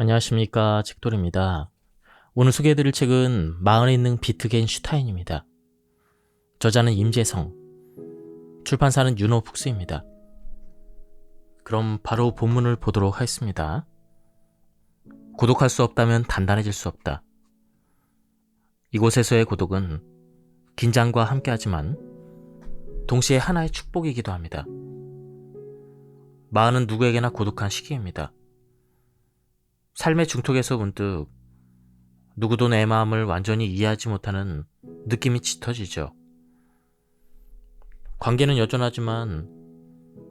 안녕하십니까, 책돌입니다. 오늘 소개해드릴 책은 마흔에 있는 비트겐슈타인입니다. 저자는 임재성, 출판사는 유노북스입니다. 그럼 바로 본문을 보도록 하겠습니다. 고독할 수 없다면 단단해질 수 없다. 이곳에서의 고독은 긴장과 함께하지만 동시에 하나의 축복이기도 합니다. 마흔은 누구에게나 고독한 시기입니다. 삶의 중턱에서 문득 누구도 내 마음을 완전히 이해하지 못하는 느낌이 짙어지죠. 관계는 여전하지만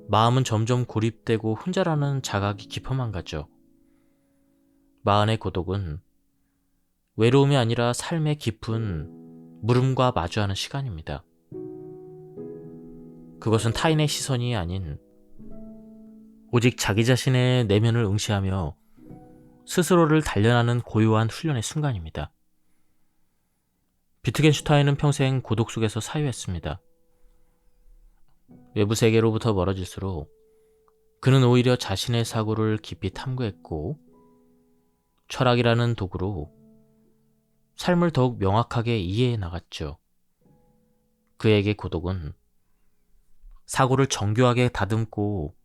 마음은 점점 고립되고 혼자라는 자각이 깊어만 가죠. 마흔의 고독은 외로움이 아니라 삶의 깊은 물음과 마주하는 시간입니다. 그것은 타인의 시선이 아닌 오직 자기 자신의 내면을 응시하며 스스로를 단련하는 고요한 훈련의 순간입니다. 비트겐슈타인은 평생 고독 속에서 사유했습니다. 외부 세계로부터 멀어질수록 그는 오히려 자신의 사고를 깊이 탐구했고 철학이라는 도구로 삶을 더욱 명확하게 이해해 나갔죠. 그에게 고독은 사고를 정교하게 다듬고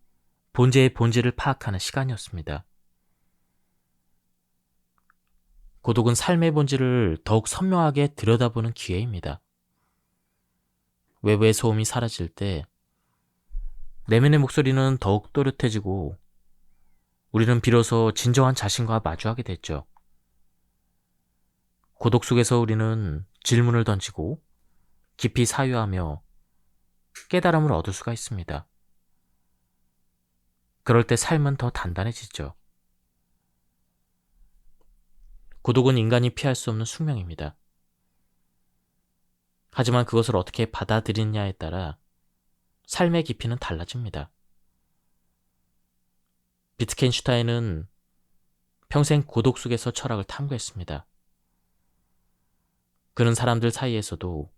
본제의 본질을 파악하는 시간이었습니다. 고독은 삶의 본질을 더욱 선명하게 들여다보는 기회입니다. 외부의 소음이 사라질 때 내면의 목소리는 더욱 또렷해지고 우리는 비로소 진정한 자신과 마주하게 됐죠. 고독 속에서 우리는 질문을 던지고 깊이 사유하며 깨달음을 얻을 수가 있습니다. 그럴 때 삶은 더 단단해지죠. 고독은 인간이 피할 수 없는 숙명입니다. 하지만 그것을 어떻게 받아들이느냐에 따라 삶의 깊이는 달라집니다. 비트겐슈타인은 평생 고독 속에서 철학을 탐구했습니다. 그는 사람들 사이에서도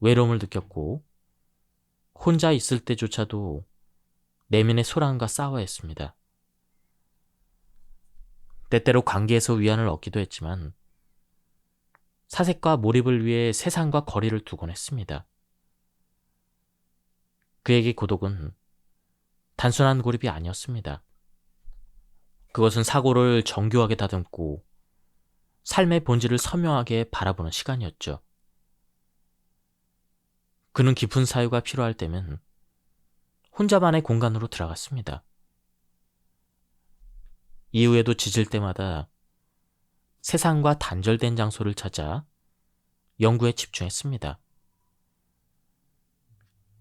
외로움을 느꼈고 혼자 있을 때조차도 내면의 소란과 싸워야 했습니다. 때때로 관계에서 위안을 얻기도 했지만 사색과 몰입을 위해 세상과 거리를 두곤 했습니다. 그에게 고독은 단순한 고립이 아니었습니다. 그것은 사고를 정교하게 다듬고 삶의 본질을 선명하게 바라보는 시간이었죠. 그는 깊은 사유가 필요할 때면 혼자만의 공간으로 들어갔습니다. 이후에도 지칠 때마다 세상과 단절된 장소를 찾아 연구에 집중했습니다.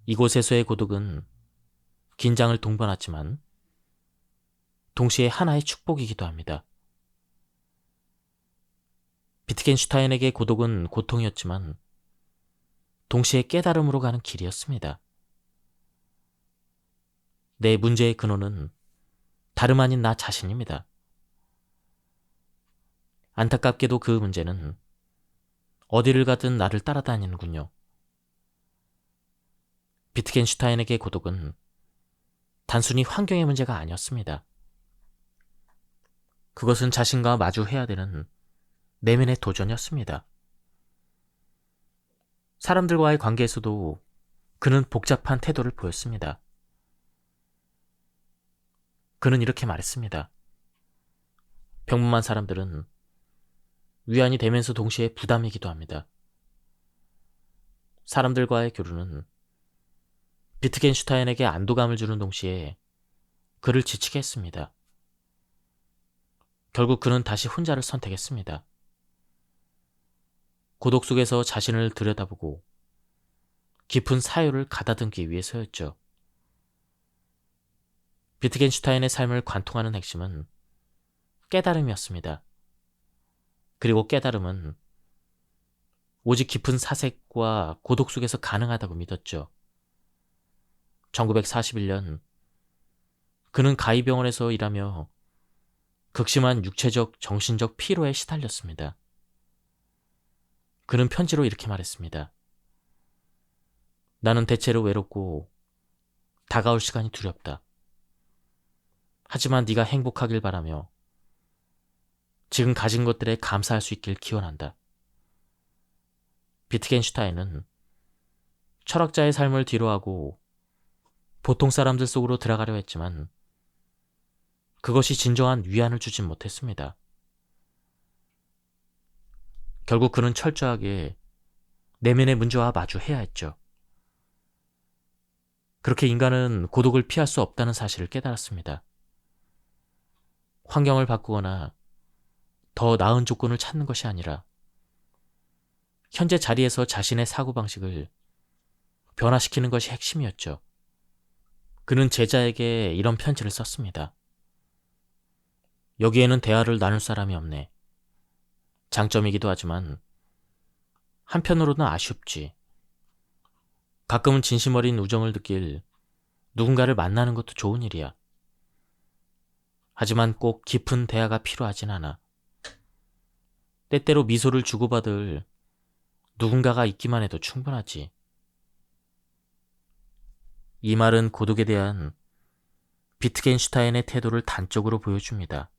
이곳에서의 고독은 긴장을 동반하지만 동시에 하나의 축복이기도 합니다. 비트겐슈타인에게 고독은 고통이었지만 동시에 깨달음으로 가는 길이었습니다. 내 문제의 근원은 다름 아닌 나 자신입니다. 안타깝게도 그 문제는 어디를 가든 나를 따라다니는군요. 비트겐슈타인에게 고독은 단순히 환경의 문제가 아니었습니다. 그것은 자신과 마주해야 되는 내면의 도전이었습니다. 사람들과의 관계에서도 그는 복잡한 태도를 보였습니다. 그는 이렇게 말했습니다. 평범한 사람들은 위안이 되면서 동시에 부담이기도 합니다. 사람들과의 교류는 비트겐슈타인에게 안도감을 주는 동시에 그를 지치게 했습니다. 결국 그는 다시 혼자를 선택했습니다. 고독 속에서 자신을 들여다보고 깊은 사유를 가다듬기 위해서였죠. 비트겐슈타인의 삶을 관통하는 핵심은 깨달음이었습니다. 그리고 깨달음은 오직 깊은 사색과 고독 속에서 가능하다고 믿었죠. 1941년 그는 가이병원에서 일하며 극심한 육체적, 정신적 피로에 시달렸습니다. 그는 편지로 이렇게 말했습니다. 나는 대체로 외롭고 다가올 시간이 두렵다. 하지만 네가 행복하길 바라며 지금 가진 것들에 감사할 수 있길 기원한다. 비트겐슈타인은 철학자의 삶을 뒤로하고 보통 사람들 속으로 들어가려 했지만 그것이 진정한 위안을 주진 못했습니다. 결국 그는 철저하게 내면의 문제와 마주해야 했죠. 그렇게 인간은 고독을 피할 수 없다는 사실을 깨달았습니다. 환경을 바꾸거나 더 나은 조건을 찾는 것이 아니라 현재 자리에서 자신의 사고방식을 변화시키는 것이 핵심이었죠. 그는 제자에게 이런 편지를 썼습니다. 여기에는 대화를 나눌 사람이 없네. 장점이기도 하지만 한편으로는 아쉽지. 가끔은 진심 어린 우정을 느낄 누군가를 만나는 것도 좋은 일이야. 하지만 꼭 깊은 대화가 필요하진 않아. 때때로 미소를 주고받을 누군가가 있기만 해도 충분하지. 이 말은 고독에 대한 비트겐슈타인의 태도를 단적으로 보여줍니다.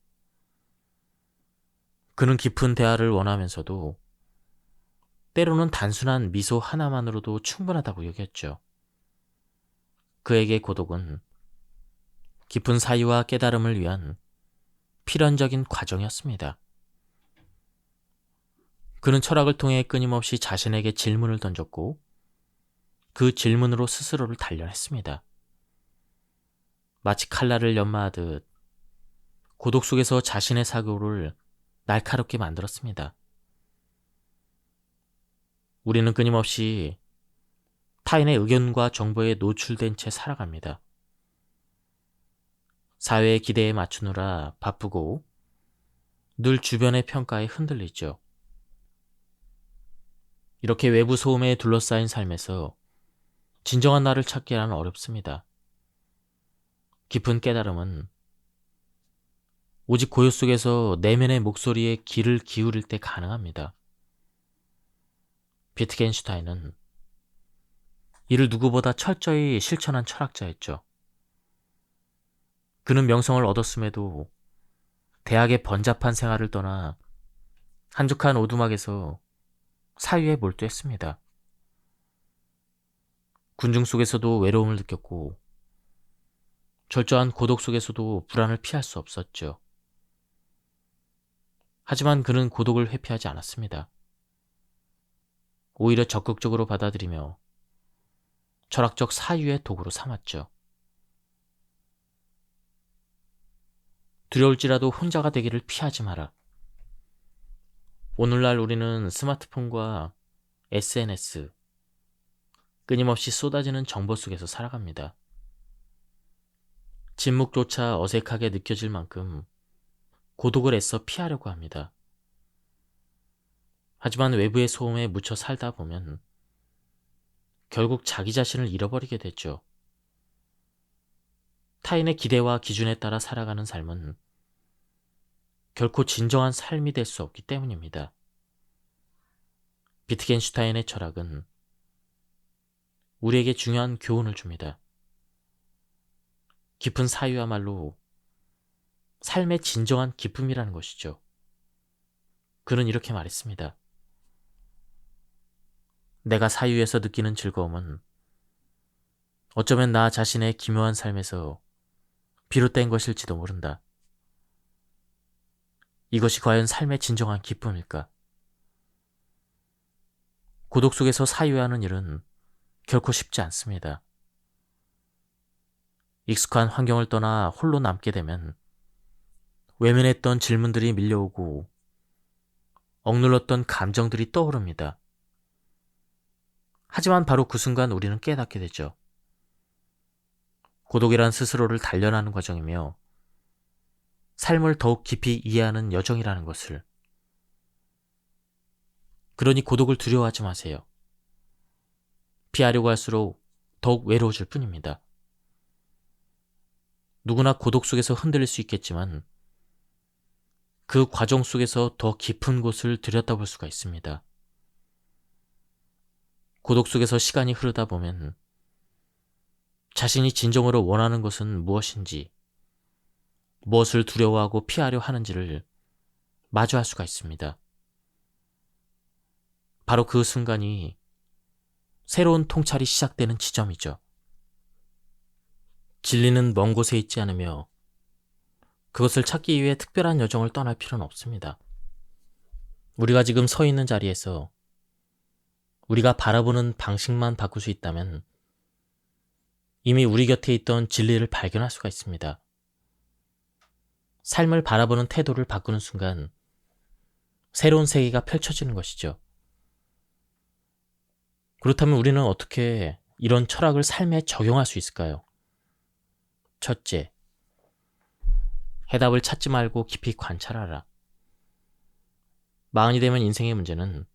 그는 깊은 대화를 원하면서도 때로는 단순한 미소 하나만으로도 충분하다고 여겼죠. 그에게 고독은 깊은 사유와 깨달음을 위한 필연적인 과정이었습니다. 그는 철학을 통해 끊임없이 자신에게 질문을 던졌고 그 질문으로 스스로를 단련했습니다. 마치 칼날을 연마하듯 고독 속에서 자신의 사고를 날카롭게 만들었습니다. 우리는 끊임없이 타인의 의견과 정보에 노출된 채 살아갑니다. 사회의 기대에 맞추느라 바쁘고 늘 주변의 평가에 흔들리죠. 이렇게 외부 소음에 둘러싸인 삶에서 진정한 나를 찾기란 어렵습니다. 깊은 깨달음은 오직 고요 속에서 내면의 목소리에 귀를 기울일 때 가능합니다. 비트겐슈타인은 이를 누구보다 철저히 실천한 철학자였죠. 그는 명성을 얻었음에도 대학의 번잡한 생활을 떠나 한적한 오두막에서 사유에 몰두했습니다. 군중 속에서도 외로움을 느꼈고 철저한 고독 속에서도 불안을 피할 수 없었죠. 하지만 그는 고독을 회피하지 않았습니다. 오히려 적극적으로 받아들이며 철학적 사유의 도구로 삼았죠. 두려울지라도 혼자가 되기를 피하지 마라. 오늘날 우리는 스마트폰과 SNS, 끊임없이 쏟아지는 정보 속에서 살아갑니다. 침묵조차 어색하게 느껴질 만큼 고독을 애써 피하려고 합니다. 하지만 외부의 소음에 묻혀 살다 보면 결국 자기 자신을 잃어버리게 됐죠. 타인의 기대와 기준에 따라 살아가는 삶은 결코 진정한 삶이 될 수 없기 때문입니다. 비트겐슈타인의 철학은 우리에게 중요한 교훈을 줍니다. 깊은 사유야말로 삶의 진정한 기쁨이라는 것이죠. 그는 이렇게 말했습니다. 내가 사유에서 느끼는 즐거움은 어쩌면 나 자신의 기묘한 삶에서 비롯된 것일지도 모른다. 이것이 과연 삶의 진정한 기쁨일까? 고독 속에서 사유하는 일은 결코 쉽지 않습니다. 익숙한 환경을 떠나 홀로 남게 되면 외면했던 질문들이 밀려오고 억눌렀던 감정들이 떠오릅니다. 하지만 바로 그 순간 우리는 깨닫게 되죠. 고독이란 스스로를 단련하는 과정이며 삶을 더욱 깊이 이해하는 여정이라는 것을. 그러니 고독을 두려워하지 마세요. 피하려고 할수록 더욱 외로워질 뿐입니다. 누구나 고독 속에서 흔들릴 수 있겠지만 그 과정 속에서 더 깊은 곳을 들여다볼 수가 있습니다. 고독 속에서 시간이 흐르다 보면 자신이 진정으로 원하는 것은 무엇인지, 무엇을 두려워하고 피하려 하는지를 마주할 수가 있습니다. 바로 그 순간이 새로운 통찰이 시작되는 지점이죠. 진리는 먼 곳에 있지 않으며 그것을 찾기 위해 특별한 여정을 떠날 필요는 없습니다. 우리가 지금 서 있는 자리에서 우리가 바라보는 방식만 바꿀 수 있다면 이미 우리 곁에 있던 진리를 발견할 수가 있습니다. 삶을 바라보는 태도를 바꾸는 순간 새로운 세계가 펼쳐지는 것이죠. 그렇다면 우리는 어떻게 이런 철학을 삶에 적용할 수 있을까요? 첫째, 해답을 찾지 말고 깊이 관찰하라. 마흔이 되면 인생의 문제는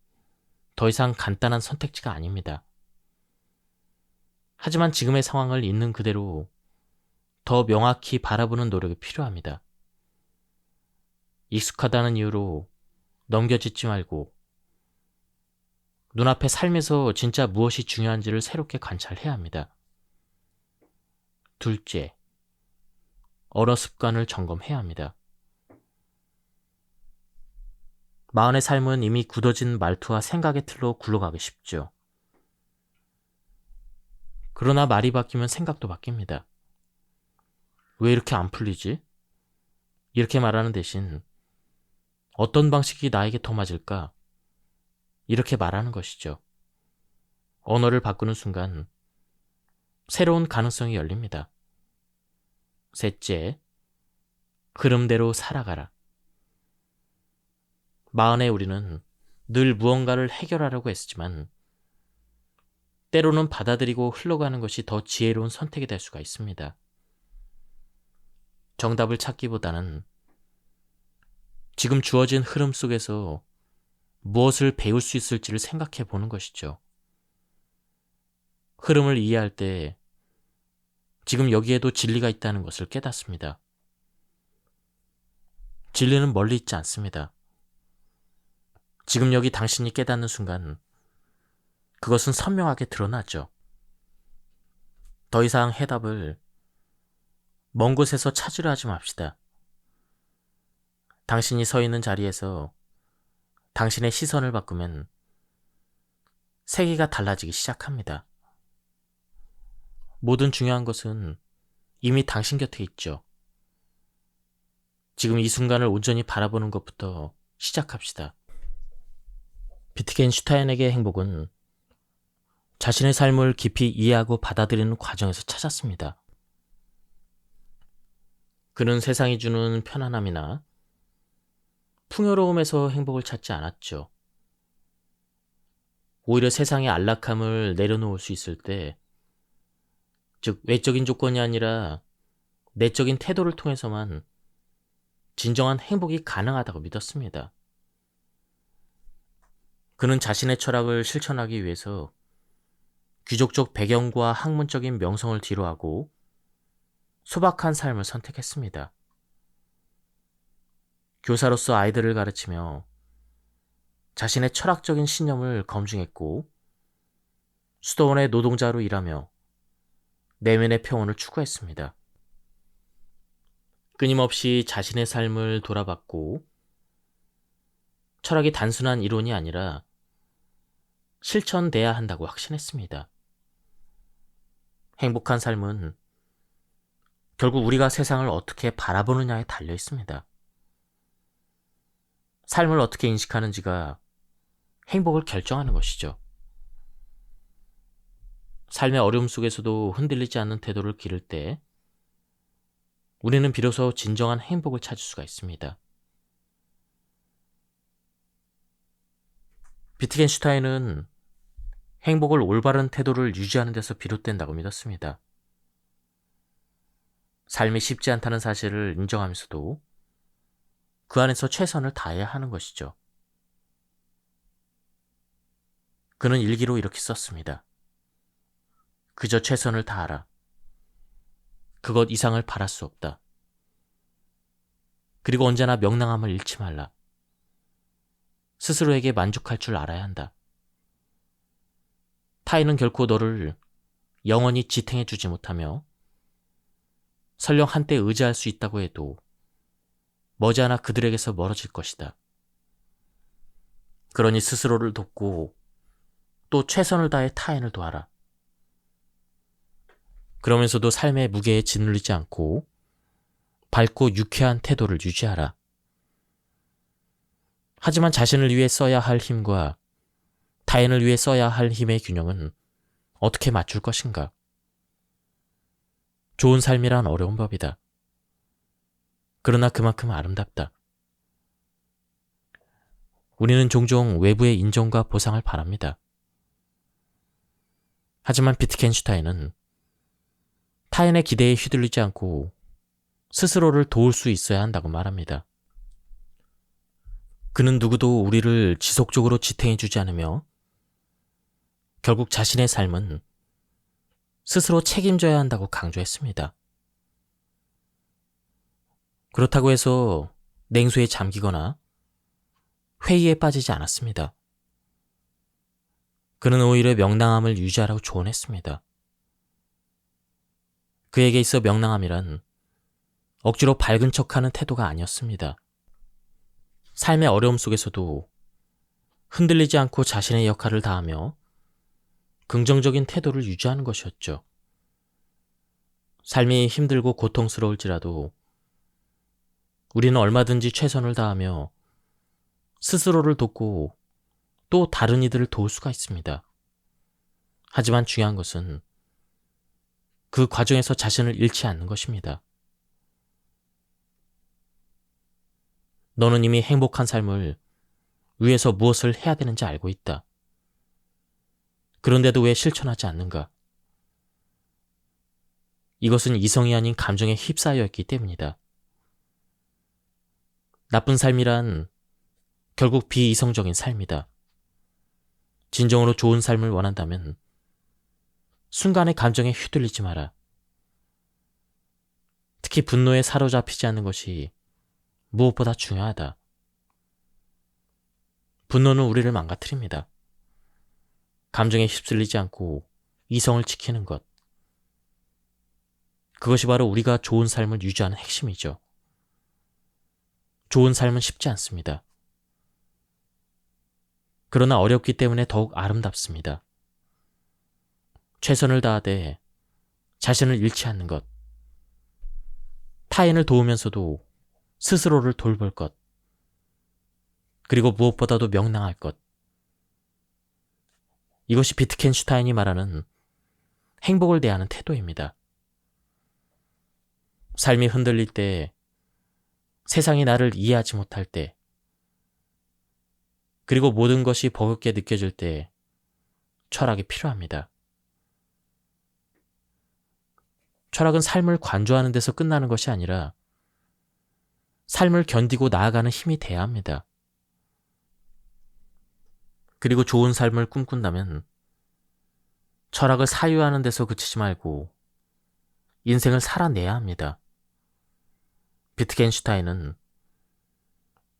더 이상 간단한 선택지가 아닙니다. 하지만 지금의 상황을 있는 그대로 더 명확히 바라보는 노력이 필요합니다. 익숙하다는 이유로 넘겨짓지 말고 눈앞의 삶에서 진짜 무엇이 중요한지를 새롭게 관찰해야 합니다. 둘째, 언어 습관을 점검해야 합니다. 마흔의 삶은 이미 굳어진 말투와 생각의 틀로 굴러가기 쉽죠. 그러나 말이 바뀌면 생각도 바뀝니다. 왜 이렇게 안 풀리지? 이렇게 말하는 대신 어떤 방식이 나에게 더 맞을까? 이렇게 말하는 것이죠. 언어를 바꾸는 순간 새로운 가능성이 열립니다. 셋째, 흐름대로 살아가라. 마흔의 우리는 늘 무언가를 해결하려고 애쓰지만 때로는 받아들이고 흘러가는 것이 더 지혜로운 선택이 될 수가 있습니다. 정답을 찾기보다는 지금 주어진 흐름 속에서 무엇을 배울 수 있을지를 생각해 보는 것이죠. 흐름을 이해할 때 지금 여기에도 진리가 있다는 것을 깨닫습니다. 진리는 멀리 있지 않습니다. 지금 여기 당신이 깨닫는 순간 그것은 선명하게 드러나죠. 더 이상 해답을 먼 곳에서 찾으려 하지 맙시다. 당신이 서 있는 자리에서 당신의 시선을 바꾸면 세계가 달라지기 시작합니다. 모든 중요한 것은 이미 당신 곁에 있죠. 지금 이 순간을 온전히 바라보는 것부터 시작합시다. 비트겐슈타인에게 행복은 자신의 삶을 깊이 이해하고 받아들이는 과정에서 찾았습니다. 그는 세상이 주는 편안함이나 풍요로움에서 행복을 찾지 않았죠. 오히려 세상의 안락함을 내려놓을 수 있을 때, 즉 외적인 조건이 아니라 내적인 태도를 통해서만 진정한 행복이 가능하다고 믿었습니다. 그는 자신의 철학을 실천하기 위해서 귀족적 배경과 학문적인 명성을 뒤로하고 소박한 삶을 선택했습니다. 교사로서 아이들을 가르치며 자신의 철학적인 신념을 검증했고 수도원의 노동자로 일하며 내면의 평온을 추구했습니다. 끊임없이 자신의 삶을 돌아봤고 철학이 단순한 이론이 아니라 실천돼야 한다고 확신했습니다. 행복한 삶은 결국 우리가 세상을 어떻게 바라보느냐에 달려 있습니다. 삶을 어떻게 인식하는지가 행복을 결정하는 것이죠. 삶의 어려움 속에서도 흔들리지 않는 태도를 기를 때 우리는 비로소 진정한 행복을 찾을 수가 있습니다. 비트겐슈타인은 행복을 올바른 태도를 유지하는 데서 비롯된다고 믿었습니다. 삶이 쉽지 않다는 사실을 인정하면서도 그 안에서 최선을 다해야 하는 것이죠. 그는 일기로 이렇게 썼습니다. 그저 최선을 다하라. 그것 이상을 바랄 수 없다. 그리고 언제나 명랑함을 잃지 말라. 스스로에게 만족할 줄 알아야 한다. 타인은 결코 너를 영원히 지탱해 주지 못하며 설령 한때 의지할 수 있다고 해도 머지않아 그들에게서 멀어질 것이다. 그러니 스스로를 돕고 또 최선을 다해 타인을 도와라. 그러면서도 삶의 무게에 짓눌리지 않고 밝고 유쾌한 태도를 유지하라. 하지만 자신을 위해 써야 할 힘과 타인을 위해 써야 할 힘의 균형은 어떻게 맞출 것인가? 좋은 삶이란 어려운 법이다. 그러나 그만큼 아름답다. 우리는 종종 외부의 인정과 보상을 바랍니다. 하지만 비트겐슈타인은 타인의 기대에 휘둘리지 않고 스스로를 도울 수 있어야 한다고 말합니다. 그는 누구도 우리를 지속적으로 지탱해주지 않으며 결국 자신의 삶은 스스로 책임져야 한다고 강조했습니다. 그렇다고 해서 냉소에 잠기거나 회의에 빠지지 않았습니다. 그는 오히려 명랑함을 유지하라고 조언했습니다. 그에게 있어 명랑함이란 억지로 밝은 척하는 태도가 아니었습니다. 삶의 어려움 속에서도 흔들리지 않고 자신의 역할을 다하며 긍정적인 태도를 유지하는 것이었죠. 삶이 힘들고 고통스러울지라도 우리는 얼마든지 최선을 다하며 스스로를 돕고 또 다른 이들을 도울 수가 있습니다. 하지만 중요한 것은 그 과정에서 자신을 잃지 않는 것입니다. 너는 이미 행복한 삶을 위해서 무엇을 해야 되는지 알고 있다. 그런데도 왜 실천하지 않는가? 이것은 이성이 아닌 감정에 휩싸여 있기 때문이다. 나쁜 삶이란 결국 비이성적인 삶이다. 진정으로 좋은 삶을 원한다면 순간의 감정에 휘둘리지 마라. 특히 분노에 사로잡히지 않는 것이 무엇보다 중요하다. 분노는 우리를 망가뜨립니다. 감정에 휩쓸리지 않고 이성을 지키는 것. 그것이 바로 우리가 좋은 삶을 유지하는 핵심이죠. 좋은 삶은 쉽지 않습니다. 그러나 어렵기 때문에 더욱 아름답습니다. 최선을 다하되 자신을 잃지 않는 것. 타인을 도우면서도 스스로를 돌볼 것. 그리고 무엇보다도 명랑할 것. 이것이 비트겐슈타인이 말하는 행복을 대하는 태도입니다. 삶이 흔들릴 때, 세상이 나를 이해하지 못할 때, 그리고 모든 것이 버겁게 느껴질 때 철학이 필요합니다. 철학은 삶을 관조하는 데서 끝나는 것이 아니라 삶을 견디고 나아가는 힘이 돼야 합니다. 그리고 좋은 삶을 꿈꾼다면 철학을 사유하는 데서 그치지 말고 인생을 살아내야 합니다. 비트겐슈타인은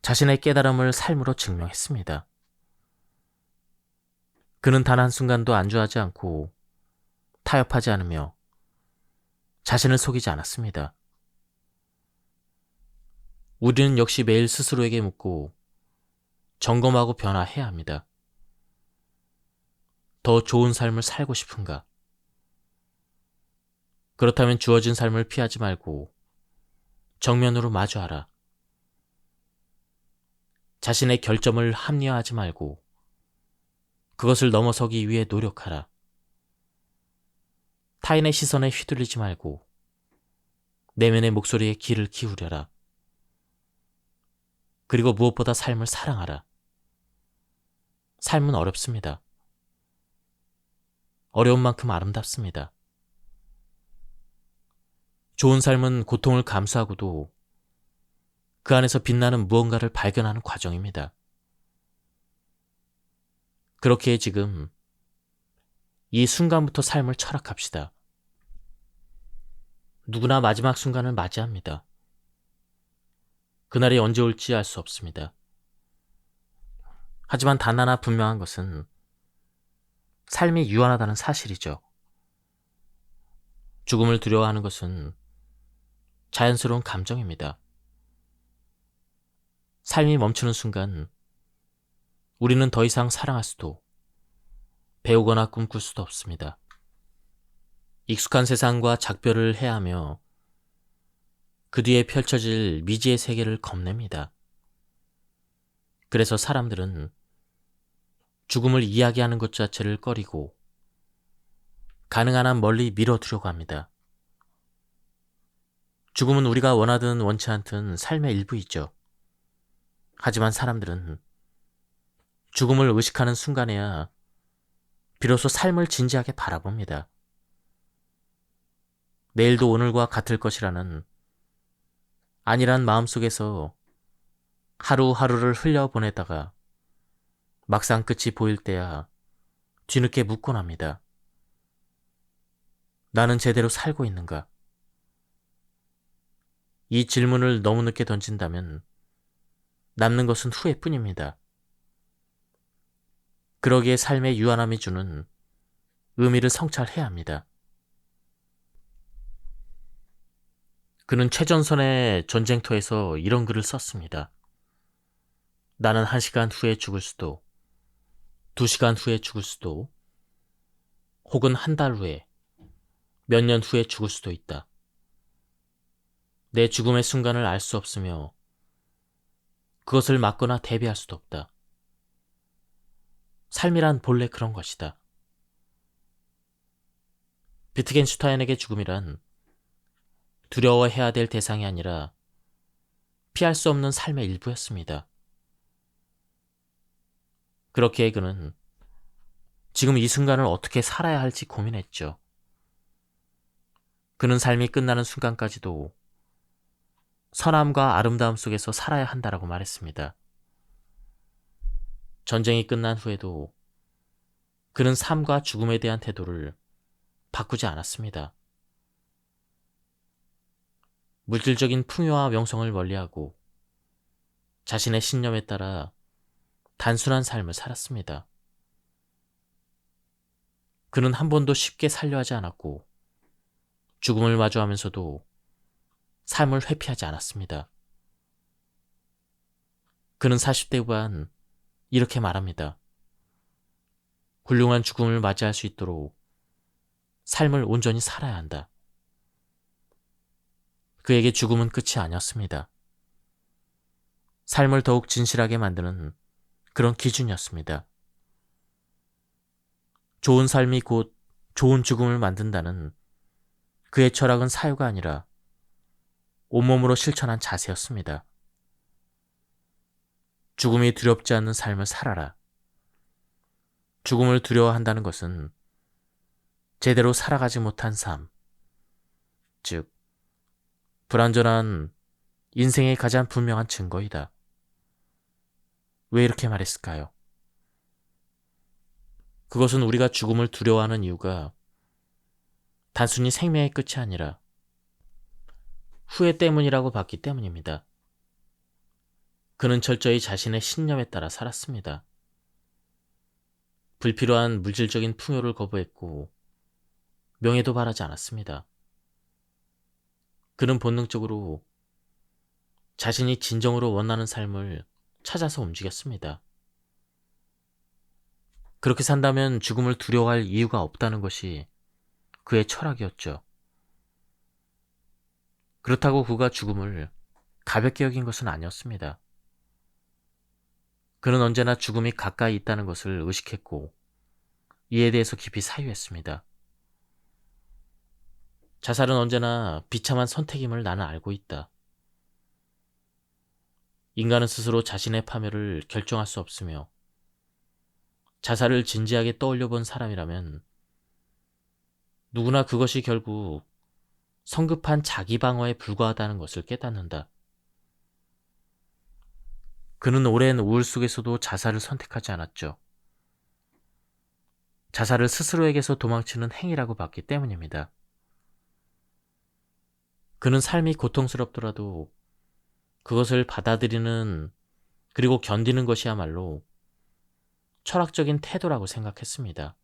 자신의 깨달음을 삶으로 증명했습니다. 그는 단 한순간도 안주하지 않고 타협하지 않으며 자신을 속이지 않았습니다. 우리는 역시 매일 스스로에게 묻고 점검하고 변화해야 합니다. 더 좋은 삶을 살고 싶은가? 그렇다면 주어진 삶을 피하지 말고 정면으로 마주하라. 자신의 결점을 합리화하지 말고 그것을 넘어서기 위해 노력하라. 타인의 시선에 휘둘리지 말고 내면의 목소리에 귀를 기울여라. 그리고 무엇보다 삶을 사랑하라. 삶은 어렵습니다. 어려운 만큼 아름답습니다. 좋은 삶은 고통을 감수하고도 그 안에서 빛나는 무언가를 발견하는 과정입니다. 그렇기에 지금 이 순간부터 삶을 철학합시다. 누구나 마지막 순간을 맞이합니다. 그날이 언제 올지 알 수 없습니다. 하지만 단 하나 분명한 것은 삶이 유한하다는 사실이죠. 죽음을 두려워하는 것은 자연스러운 감정입니다. 삶이 멈추는 순간 우리는 더 이상 사랑할 수도, 배우거나 꿈꿀 수도 없습니다. 익숙한 세상과 작별을 해야 하며 그 뒤에 펼쳐질 미지의 세계를 겁냅니다. 그래서 사람들은 죽음을 이야기하는 것 자체를 꺼리고 가능한 한 멀리 밀어두려고 합니다. 죽음은 우리가 원하든 원치 않든 삶의 일부이죠. 하지만 사람들은 죽음을 의식하는 순간에야 비로소 삶을 진지하게 바라봅니다. 내일도 오늘과 같을 것이라는 안일한 마음속에서 하루하루를 흘려보내다가 막상 끝이 보일 때야 뒤늦게 묻곤 합니다. 나는 제대로 살고 있는가? 이 질문을 너무 늦게 던진다면 남는 것은 후회뿐입니다. 그러기에 삶의 유한함이 주는 의미를 성찰해야 합니다. 그는 최전선의 전쟁터에서 이런 글을 썼습니다. 나는 1시간 후에 죽을 수도, 2시간 후에 죽을 수도, 혹은 1달 후에, 몇 년 후에 죽을 수도 있다. 내 죽음의 순간을 알 수 없으며 그것을 막거나 대비할 수도 없다. 삶이란 본래 그런 것이다. 비트겐슈타인에게 죽음이란 두려워해야 될 대상이 아니라 피할 수 없는 삶의 일부였습니다. 그렇기에 그는 지금 이 순간을 어떻게 살아야 할지 고민했죠. 그는 삶이 끝나는 순간까지도 선함과 아름다움 속에서 살아야 한다라고 말했습니다. 전쟁이 끝난 후에도 그는 삶과 죽음에 대한 태도를 바꾸지 않았습니다. 물질적인 풍요와 명성을 멀리하고 자신의 신념에 따라 단순한 삶을 살았습니다. 그는 한 번도 쉽게 살려 하지 않았고 죽음을 마주하면서도 삶을 회피하지 않았습니다. 그는 40대 후반 이렇게 말합니다. 훌륭한 죽음을 맞이할 수 있도록 삶을 온전히 살아야 한다. 그에게 죽음은 끝이 아니었습니다. 삶을 더욱 진실하게 만드는 그런 기준이었습니다. 좋은 삶이 곧 좋은 죽음을 만든다는 그의 철학은 사유가 아니라 온몸으로 실천한 자세였습니다. 죽음이 두렵지 않는 삶을 살아라. 죽음을 두려워한다는 것은 제대로 살아가지 못한 삶, 즉 불완전한 인생의 가장 분명한 증거이다. 왜 이렇게 말했을까요? 그것은 우리가 죽음을 두려워하는 이유가 단순히 생명의 끝이 아니라 후회 때문이라고 봤기 때문입니다. 그는 철저히 자신의 신념에 따라 살았습니다. 불필요한 물질적인 풍요를 거부했고 명예도 바라지 않았습니다. 그는 본능적으로 자신이 진정으로 원하는 삶을 찾아서 움직였습니다. 그렇게 산다면 죽음을 두려워할 이유가 없다는 것이 그의 철학이었죠. 그렇다고 그가 죽음을 가볍게 여긴 것은 아니었습니다. 그는 언제나 죽음이 가까이 있다는 것을 의식했고 이에 대해서 깊이 사유했습니다. 자살은 언제나 비참한 선택임을 나는 알고 있다. 인간은 스스로 자신의 파멸을 결정할 수 없으며 자살을 진지하게 떠올려 본 사람이라면 누구나 그것이 결국 성급한 자기 방어에 불과하다는 것을 깨닫는다. 그는 오랜 우울 속에서도 자살을 선택하지 않았죠. 자살을 스스로에게서 도망치는 행위라고 봤기 때문입니다. 그는 삶이 고통스럽더라도 그것을 받아들이는 그리고 견디는 것이야말로 철학적인 태도라고 생각했습니다.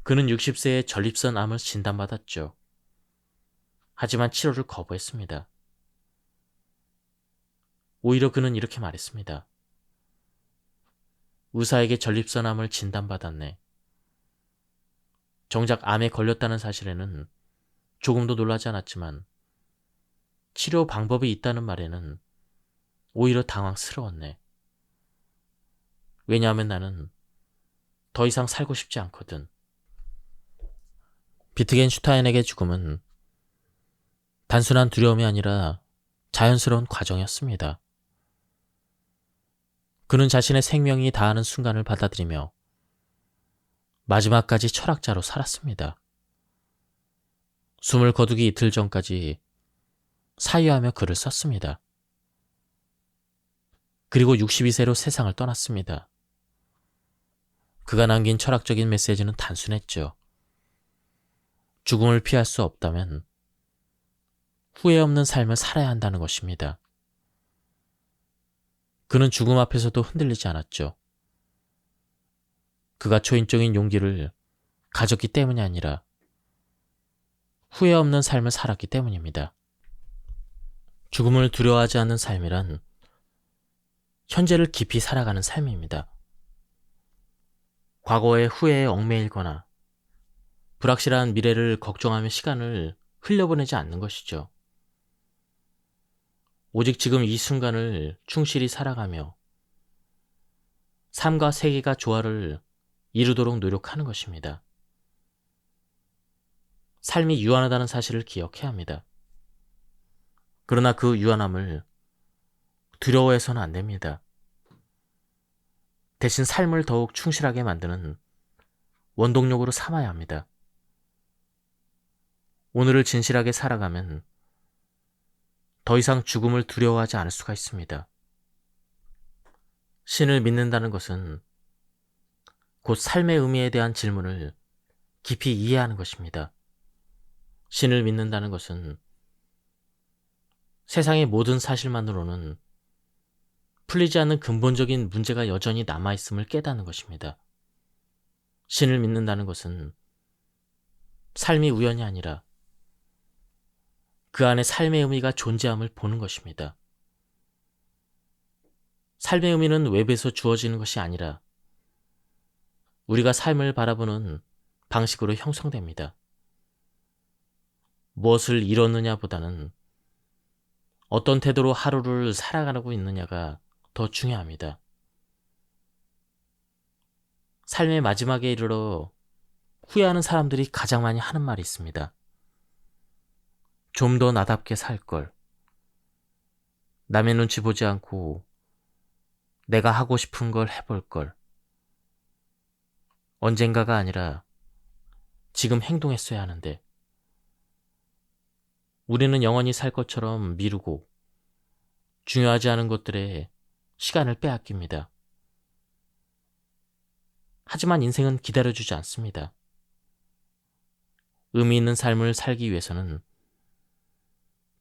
그는 60세에 전립선 암을 진단받았죠. 하지만 치료를 거부했습니다. 오히려 그는 이렇게 말했습니다. 의사에게 전립선암을 진단받았네. 정작 암에 걸렸다는 사실에는 조금도 놀라지 않았지만 치료 방법이 있다는 말에는 오히려 당황스러웠네. 왜냐하면 나는 더 이상 살고 싶지 않거든. 비트겐슈타인에게 죽음은 단순한 두려움이 아니라 자연스러운 과정이었습니다. 그는 자신의 생명이 다하는 순간을 받아들이며 마지막까지 철학자로 살았습니다. 숨을 거두기 이틀 전까지 사유하며 글을 썼습니다. 그리고 62세로 세상을 떠났습니다. 그가 남긴 철학적인 메시지는 단순했죠. 죽음을 피할 수 없다면 후회 없는 삶을 살아야 한다는 것입니다. 그는 죽음 앞에서도 흔들리지 않았죠. 그가 초인적인 용기를 가졌기 때문이 아니라 후회 없는 삶을 살았기 때문입니다. 죽음을 두려워하지 않는 삶이란 현재를 깊이 살아가는 삶입니다. 과거의 후회에 얽매이거나 불확실한 미래를 걱정하며 시간을 흘려보내지 않는 것이죠. 오직 지금 이 순간을 충실히 살아가며 삶과 세계가 조화를 이루도록 노력하는 것입니다. 삶이 유한하다는 사실을 기억해야 합니다. 그러나 그 유한함을 두려워해서는 안 됩니다. 대신 삶을 더욱 충실하게 만드는 원동력으로 삼아야 합니다. 오늘을 진실하게 살아가면 더 이상 죽음을 두려워하지 않을 수가 있습니다. 신을 믿는다는 것은 곧 삶의 의미에 대한 질문을 깊이 이해하는 것입니다. 신을 믿는다는 것은 세상의 모든 사실만으로는 풀리지 않는 근본적인 문제가 여전히 남아있음을 깨닫는 것입니다. 신을 믿는다는 것은 삶이 우연이 아니라 그 안에 삶의 의미가 존재함을 보는 것입니다. 삶의 의미는 외부에서 주어지는 것이 아니라 우리가 삶을 바라보는 방식으로 형성됩니다. 무엇을 이뤘느냐 보다는 어떤 태도로 하루를 살아가고 있느냐가 더 중요합니다. 삶의 마지막에 이르러 후회하는 사람들이 가장 많이 하는 말이 있습니다. 좀 더 나답게 살 걸. 남의 눈치 보지 않고 내가 하고 싶은 걸 해볼 걸. 언젠가가 아니라 지금 행동했어야 하는데. 우리는 영원히 살 것처럼 미루고 중요하지 않은 것들에 시간을 빼앗깁니다. 하지만 인생은 기다려주지 않습니다. 의미 있는 삶을 살기 위해서는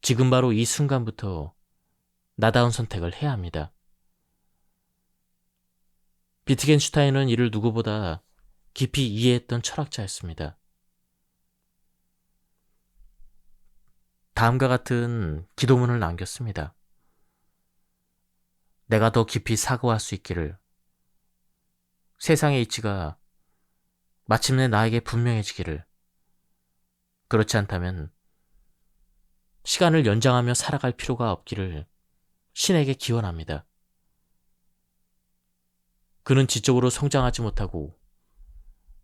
지금 바로 이 순간부터 나다운 선택을 해야 합니다. 비트겐슈타인은 이를 누구보다 깊이 이해했던 철학자였습니다. 다음과 같은 기도문을 남겼습니다. 내가 더 깊이 사고할 수 있기를. 세상의 이치가 마침내 나에게 분명해지기를. 그렇지 않다면 시간을 연장하며 살아갈 필요가 없기를 신에게 기원합니다. 그는 지적으로 성장하지 못하고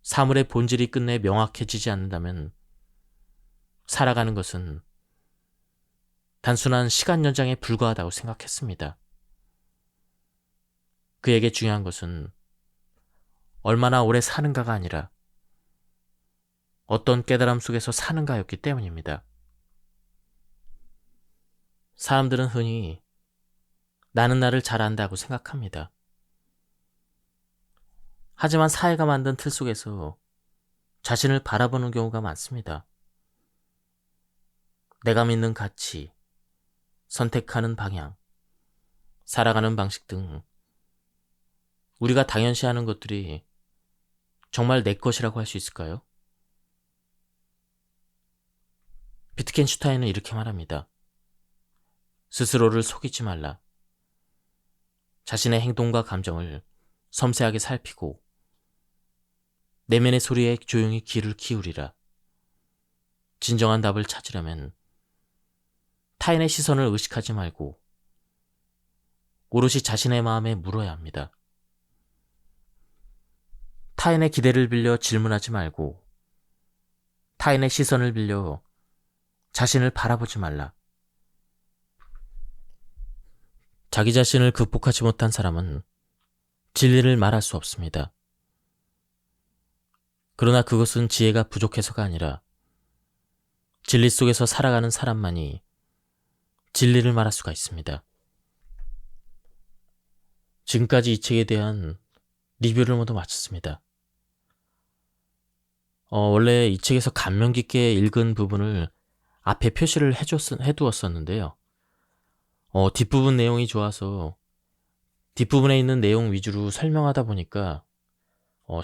사물의 본질이 끝내 명확해지지 않는다면 살아가는 것은 단순한 시간 연장에 불과하다고 생각했습니다. 그에게 중요한 것은 얼마나 오래 사는가가 아니라 어떤 깨달음 속에서 사는가였기 때문입니다. 사람들은 흔히 나는 나를 잘 안다고 생각합니다. 하지만 사회가 만든 틀 속에서 자신을 바라보는 경우가 많습니다. 내가 믿는 가치, 선택하는 방향, 살아가는 방식 등 우리가 당연시하는 것들이 정말 내 것이라고 할 수 있을까요? 비트겐슈타인은 이렇게 말합니다. 스스로를 속이지 말라. 자신의 행동과 감정을 섬세하게 살피고 내면의 소리에 조용히 귀를 기울이라. 진정한 답을 찾으려면 타인의 시선을 의식하지 말고 오롯이 자신의 마음에 물어야 합니다. 타인의 기대를 빌려 질문하지 말고 타인의 시선을 빌려 자신을 바라보지 말라. 자기 자신을 극복하지 못한 사람은 진리를 말할 수 없습니다. 그러나 그것은 지혜가 부족해서가 아니라 진리 속에서 살아가는 사람만이 진리를 말할 수가 있습니다. 지금까지 이 책에 대한 리뷰를 모두 마쳤습니다. 원래 이 책에서 감명 깊게 읽은 부분을 앞에 표시를 해두었었는데요. 뒷부분 내용이 좋아서 뒷부분에 있는 내용 위주로 설명하다 보니까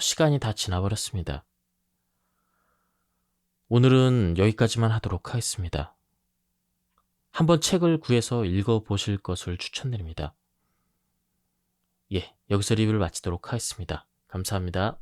시간이 다 지나버렸습니다. 오늘은 여기까지만 하도록 하겠습니다. 한번 책을 구해서 읽어보실 것을 추천드립니다. 예, 여기서 리뷰를 마치도록 하겠습니다. 감사합니다.